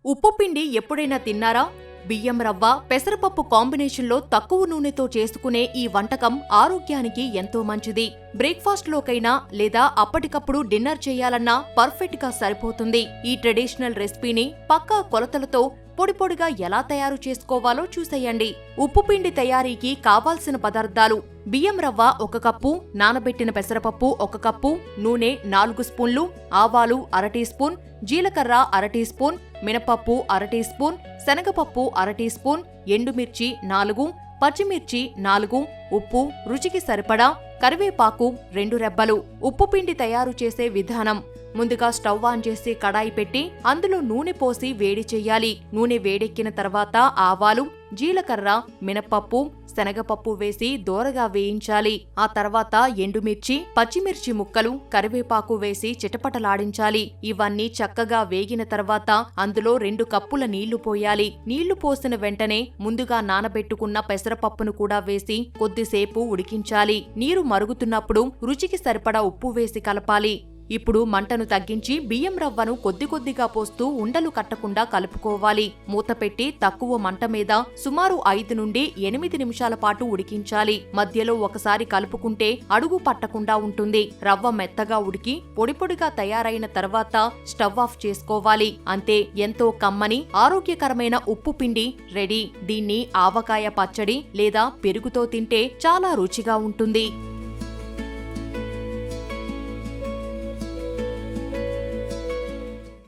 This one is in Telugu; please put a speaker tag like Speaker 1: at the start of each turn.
Speaker 1: ఉప్పు పిండి ఎప్పుడైనా తిన్నారా? బియ్యం రవ్వ, పెసరపప్పు కాంబినేషన్లో తక్కువ నూనెతో చేసుకునే ఈ వంటకం ఆరోగ్యానికి ఎంతో మంచిది. బ్రేక్ఫాస్ట్లోకైనా లేదా అప్పటికప్పుడు డిన్నర్ చేయాలన్నా పర్ఫెక్ట్గా సరిపోతుంది. ఈ ట్రెడిషనల్ రెసిపీని పక్కా కొలతలతో పొడిపొడిగా ఎలా తయారు చేసుకోవాలో చూసేయండి. ఉప్పు పిండి తయారీకి కావాల్సిన పదార్థాలు: బియ్యం రవ్వ 1 కప్పు, నానబెట్టిన పెసరపప్పు 1 కప్పు, నూనె 4 స్పూన్లు, ఆవాలు 1/2 టీ స్పూన్, జీలకర్ర 1/2 టీ స్పూన్, మినపప్పు 1/2 టీ స్పూన్, శనగపప్పు 1/2 టీ స్పూన్, ఎండుమిర్చి 4, పచ్చిమిర్చి 4, ఉప్పు రుచికి సరిపడా, కరివేపాకు 2 రెబ్బలు. ఉప్పు పిండి తయారు చేసే విధానం: ముందుగా స్టవ్ ఆన్ చేసి కడాయి పెట్టి అందులో నూనె పోసి వేడి చెయ్యాలి. నూనె వేడెక్కిన తర్వాత ఆవాలు, జీలకర్ర, మినపప్పు, శనగపప్పు వేసి దోరగా వేయించాలి. ఆ తర్వాత ఎండుమిర్చి, పచ్చిమిర్చి ముక్కలు, కరివేపాకు వేసి చిటపటలాడించాలి. ఇవన్నీ చక్కగా వేగిన తర్వాత అందులో 2 కప్పుల నీళ్లు పోయాలి. నీళ్లు పోసిన వెంటనే ముందుగా నానబెట్టుకున్న పెసరపప్పును కూడా వేసి కొద్దిసేపు ఉడికించాలి. నీరు మరుగుతున్నప్పుడు రుచికి సరిపడా ఉప్పు వేసి కలపాలి. ఇప్పుడు మంటను తగ్గించి బియ్యం రవ్వను కొద్ది కొద్దిగా పోస్తూ ఉండలు కట్టకుండా కలుపుకోవాలి. మూత పెట్టి తక్కువ మంట మీద సుమారు 5 నుండి 8 నిమిషాల పాటు ఉడికించాలి. మధ్యలో ఒకసారి కలుపుకుంటే అడుగు పట్టకుండా ఉంటుంది. రవ్వ మెత్తగా ఉడికి పొడిపొడిగా తయారైన తర్వాత స్టవ్ ఆఫ్ చేసుకోవాలి. అంతే, ఎంతో కమ్మని ఆరోగ్యకరమైన ఉప్పు పిండి రెడీ. దీన్ని ఆవకాయ పచ్చడి లేదా పెరుగుతో తింటే చాలా రుచిగా ఉంటుంది.